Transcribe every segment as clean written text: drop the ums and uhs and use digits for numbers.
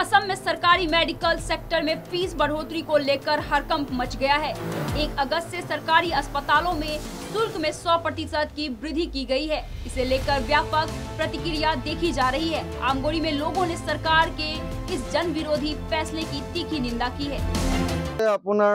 असम में सरकारी medical sector में फीस बढ़ोतरी को लेकर हड़कंप मच गया है। 1 अगस्त से सरकारी अस्पतालों में शुल्क में 100% की वृद्धि की गई है। इसे लेकर व्यापक प्रतिक्रिया देखी जा रही है। आमगोड़ी में लोगों ने सरकार के इस जन विरोधी फैसले की तीखी निंदा की है। আপোনাৰ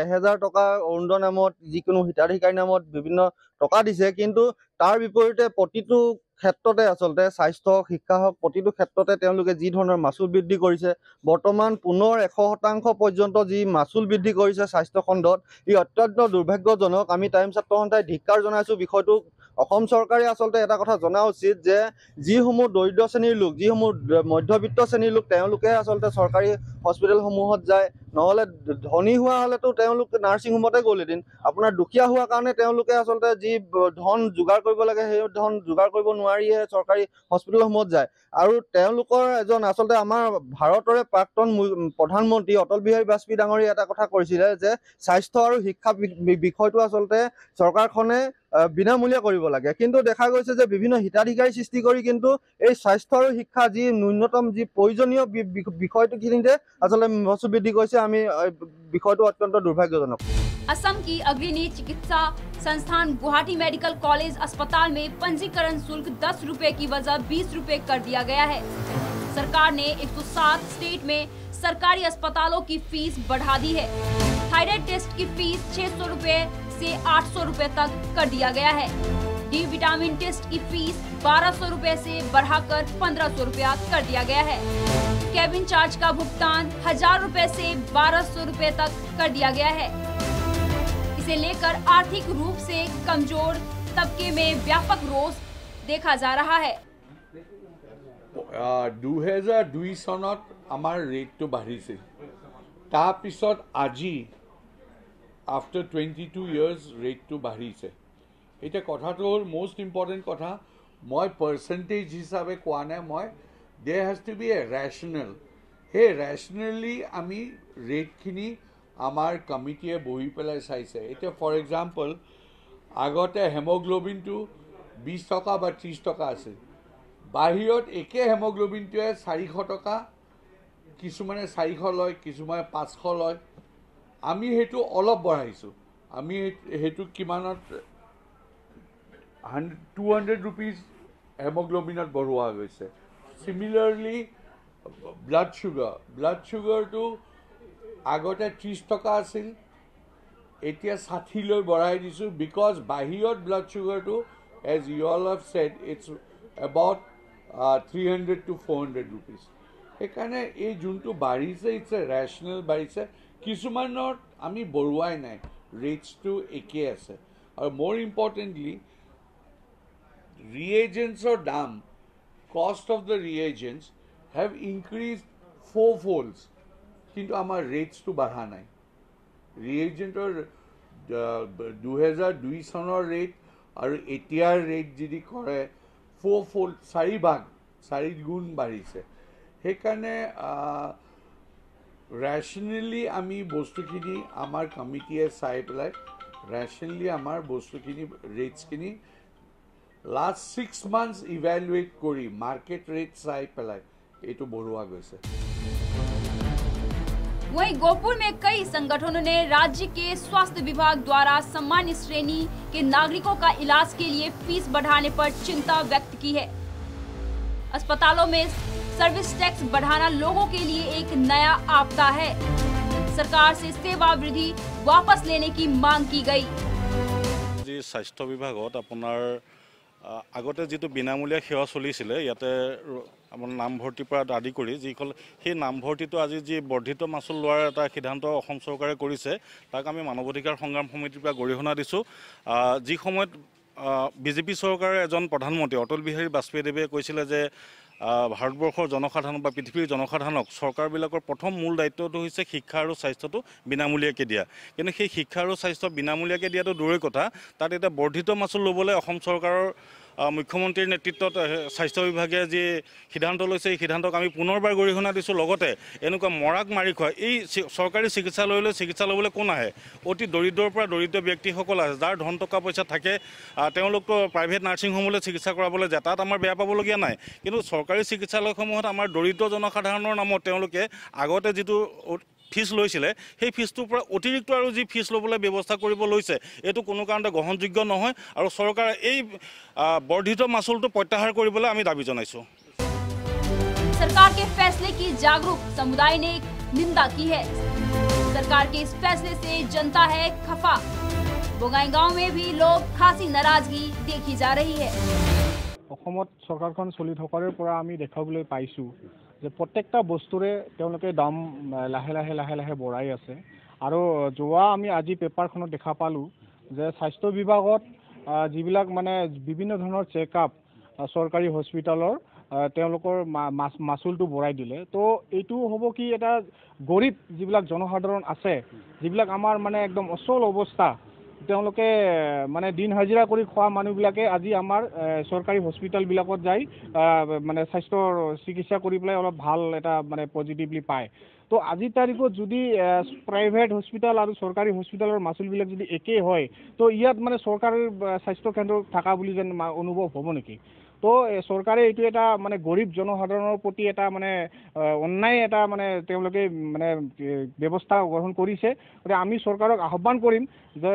1000 টকা অৰুণোদয় নামত যিকোনো হিতাধিকাৰী নামত বিভিন্ন টকা দিছে, কিন্তু তাৰ বিপৰীতে প্ৰতিটো ক্ষেত্ৰতে আচলতে স্বাস্থ্য শিক্ষা হওক প্ৰতিটো ক্ষেত্ৰতে তেওঁলোকে যি ধৰণৰ মাচুল বৃদ্ধি কৰিছে, বৰ্তমান পুনৰ 100% পৰ্যন্ত যি মাচুল বৃদ্ধি কৰিছে স্বাস্থ্য খণ্ডত, ই অত্যন্ত দুৰ্ভাগ্যজনক। আমি টাইম ছাত্ৰ সন্থাই ধিক্কাৰ জনাইছোঁ বিষয়টো। অসম চৰকাৰে আচলতে এটা কথা জনা উচিত যে যিসমূহ দৰিদ্ৰ শ্ৰেণীৰ লোক, যিসমূহ মধ্যবিত্ত শ্ৰেণীৰ লোক, তেওঁলোকে আচলতে চৰকাৰী হস্পিটেলসমূহত যায়। নহ'লে ধনী হোৱা হ'লেতো তেওঁলোক নাৰ্ছিং হোমতে গ'লহেঁতেন। আপোনাৰ দুখীয়া হোৱাৰ কাৰণে তেওঁলোকে আচলতে যি ধন যোগাৰ কৰিব লাগে সেই ধন যোগাৰ কৰিব নোৱাৰিয়ে চৰকাৰী হস্পিটেলসমূহত যায়। আৰু তেওঁলোকৰ এজন আচলতে আমাৰ ভাৰতৰে প্ৰাক্তন প্ৰধানমন্ত্ৰী অটল বিহাৰী বাজপেয়ী ডাঙৰীয়াই এটা কথা কৈছিলে যে স্বাস্থ্য আৰু শিক্ষা বিষয়টো আচলতে চৰকাৰখনে বিনামূলীয়া কৰিব লাগে। কিন্তু দেখা গৈছে যে বিভিন্ন হিতাধিকাৰী সৃষ্টি কৰি কিন্তু এই স্বাস্থ্য আৰু শিক্ষা যি ন্যূনতম যি প্ৰয়োজনীয় বিষয়টোখিনিতে আচলতে মাচুল বৃদ্ধি কৰিছে। আমি বিষয়টো অত্যন্ত দুৰ্ভাগ্যজনক। असम की अग्रणी चिकित्सा संस्थान गुवाहाटी मेडिकल कॉलेज अस्पताल में पंजीकरण शुल्क 10 रुपए की वजह 20 रुपए कर दिया गया है। सरकार ने 107 स्टेट में सरकारी अस्पतालों की फीस बढ़ा दी है। थायराइड टेस्ट की फीस 600 रुपए से 800 रुपए तक कर दिया गया है। डी विटामिन टेस्ट की फीस 1200 रुपए से बढ़ाकर 1500 रुपया कर दिया गया है। केबिन चार्ज का भुगतान 1000 रुपए से 1200 रुपए तक कर दिया गया है। इसे लेकर आर्थिक रूप से कमजोर तबके में व्यापक रोष देखा जा रहा है। 2002 চনত আমাৰ ৰেটটো বাঢ়িছিল। তাৰ পিছত আজি আফটাৰ 22 ইয়াৰ্ছ ৰেটটো বাঢ়িছে। এতিয়া কথাটো হ'ল মোষ্ট ইম্পৰ্টেণ্ট কথা, মই পাৰ্চেণ্টেজ হিচাপে কোৱা নাই, মই there has to be a rational. সেই ৰেচনেলি আমি ৰেটখিনি আমাৰ কমিটিয়ে বহি পেলাই চাইছে। এতিয়া ফৰ এক্সাম্পল আগতে হেমোগ্ল'বিনটো 20 টকা বা 30 টকা আছিল। বাহিৰত একে হেমোগ্ল'বিনটোৱে 400 টকা, কিছুমানে 400 লয়, কিছুমানে 500 লয়। আমি সেইটো অলপ বঢ়াইছোঁ। আমি সেইটো কিমানত 200 ৰুপিজ হেমোগ্ল'বিনত বঢ়োৱা গৈছে। চিমিলাৰলি ব্লাড চুগাৰটো আগতে 30 টকা আছিল, এতিয়া 60 লৈ বঢ়াই দিছোঁ। বিকজ বাহিৰত ব্লাড চুগাৰটো as you all have said it's about 300 to 400 rupees. সেইকাৰণে এই যোনটো বাঢ়িছে ইটছ এ ৰেচনেল বাঢ়িছে। কিছুমানত আমি বঢ়োৱাই নাই, ৰেটছটো একেই আছে। আৰু মোৰ ইম্পৰ্টেণ্টলি reagents দাম, cost of the reagents have increased 4-fold, কিন্তু আমাৰ ৰেটছটো বাঢ়া নাই। ৰিয়েজেণ্টৰ 2002 চনৰ ৰেট আৰু এতিয়াৰ ৰেট যদি কৰে 4-fold, 4 গুণ বাঢ়িছে। সেইকাৰণে ৰেচনেলি আমি বস্তুখিনি আমাৰ কমিটিয়ে চাই পেলাই ৰেচনেলি আমাৰ বস্তুখিনি ৰেটছখিনি লাষ্ট 6 months ইভেলুৱেট কৰি মাৰ্কেট ৰেট চাই পেলাই এইটো বঢ়োৱা গৈছে। वहीं गोपुर में कई संगठनों ने राज्य के स्वास्थ्य विभाग द्वारा सामान्य श्रेणी के नागरिकों का इलाज के लिए फीस बढ़ाने पर चिंता व्यक्त की है। अस्पतालों में सर्विस टैक्स बढ़ाना लोगों के लिए एक नया आपदा है। सरकार से सेवा वृद्धि वापस लेने की मांग की गई। जी स्वास्थ्य विभागत अपनार আগতে যেটো বিনামূলীয়া সেৱা চলিছিলে, ইয়াতে আমাৰ নামভৰ্তিৰ পৰা আদি কৰি যিসকল সেই নামভৰ্তিটো আজি যি বৰ্ধিত মাচুল লোৱাৰ এটা সিদ্ধান্ত অসম চৰকাৰে কৰিছে, তাক আমি মানৱ অধিকাৰ সংগ্ৰাম সমিতিৰ পৰা গৰিহণা দিছোঁ। যি সময়ত বিজেপি চৰকাৰৰ এজন প্ৰধানমন্ত্ৰী অটল বিহাৰী বাজপেয়ীদেৱে কৈছিলে যে ভাৰতবৰ্ষৰ জনসাধাৰণ বা পৃথিৱীৰ জনসাধাৰণক চৰকাৰবিলাকৰ প্ৰথম মূল দায়িত্বটো হৈছে শিক্ষা আৰু স্বাস্থ্যটো বিনামূলীয়াকৈ দিয়া। কিন্তু সেই শিক্ষা আৰু স্বাস্থ্য বিনামূলীয়াকৈ দিয়াটো দূৰৈৰ কথা, তাত এতিয়া বৰ্ধিত মাচুল ল'বলৈ অসম চৰকাৰৰ মুখ্যমন্ত্ৰীৰ নেতৃত্বত স্বাস্থ্য বিভাগে যি সিদ্ধান্ত লৈছে এই সিদ্ধান্তক আমি পুনৰবাৰ গৰিহণা দিছোঁ। লগতে এনেকুৱা মৰাক মাৰি খোৱা এই চৰকাৰী চিকিৎসালয়লৈ চিকিৎসা ল'বলৈ কোন আহে? অতি দৰিদ্ৰৰ পৰা দৰিদ্ৰ ব্যক্তিসকল আছে, যাৰ ধন টকা পইচা থাকে, তেওঁলোকতো প্ৰাইভেট নাৰ্ছিং হোমলৈ চিকিৎসা কৰাবলৈ যায়, তাত আমাৰ বেয়া পাবলগীয়া নাই। কিন্তু চৰকাৰী চিকিৎসালয়সমূহত আমাৰ দৰিদ্ৰ জনসাধাৰণৰ নামত তেওঁলোকে আগতে যিটো ফিজ লৈছিলে সেই ফিজটোৰ পৰা অতিৰিক্ত আৰু যি ফিজ ল'বলৈ ব্যৱস্থা কৰিব লৈছে এইটো কোনো কাৰণতে গ্ৰহণযোগ্য নহয় আৰু চৰকাৰে এই বৰ্ধিত মাচুলটো প্ৰত্যাহাৰ কৰিবলৈ আমি দাবী জনাইছোঁ। सरकार के फैसले की जागरूक समुदाय ने निंदा की है। सरकार के इस फैसले से जनता है खफा। बोगाईगांव में भी लोग खासी नाराजगी देखी जा रही है। অসমত চৰকাৰখন চলি থকাৰ পৰা আমি দেখাবলৈ পাইছোঁ যে প্ৰত্যেকটা বস্তুৰে তেওঁলোকে দাম লাহে লাহে বঢ়াই আছে। আৰু যোৱা আমি আজি পেপাৰখনত দেখা পালোঁ যে স্বাস্থ্য বিভাগত যিবিলাক মানে বিভিন্ন ধৰণৰ চেকআপ চৰকাৰী হস্পিটালৰ তেওঁলোকৰ মাচুলটো বঢ়াই দিলে। তো এইটো হ'ব কি এটা গৰীব যিবিলাক জনসাধাৰণ আছে, যিবিলাক আমাৰ মানে একদম অচল অৱস্থা, তেওঁলোকে মানে দিন হাজিৰা কৰি খোৱা মানুহবিলাকে আজি আমাৰ চৰকাৰী হস্পিটালবিলাকত যাই মানে স্বাস্থ্যৰ চিকিৎসা কৰি পেলাই অলপ ভাল এটা মানে পজিটিভলি পায়। তো আজিৰ তাৰিখত যদি প্ৰাইভেট হস্পিটাল আৰু চৰকাৰী হস্পিটালৰ মাচুলবিলাক যদি একেই হয়, তো ইয়াত মানে চৰকাৰী স্বাস্থ্য কেন্দ্ৰ থকা বুলি যেন অনুভৱ হ'ব নেকি? তো চৰকাৰে এইটো এটা মানে গৰীব জনসাধাৰণৰ প্ৰতি এটা মানে অন্যায় এটা মানে তেওঁলোকে মানে ব্যৱস্থা গ্ৰহণ কৰিছে। গতিকে আমি চৰকাৰক আহ্বান কৰিম যে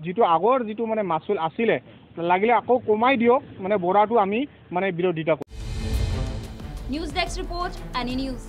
যিটো আগৰ যিটো মানে মাচুল আছিলে লাগিলে আকৌ কমাই দিয়ক, মানে বঢ়াটো আমি মানে বিৰোধিতা কৰিম। News desk report, any news.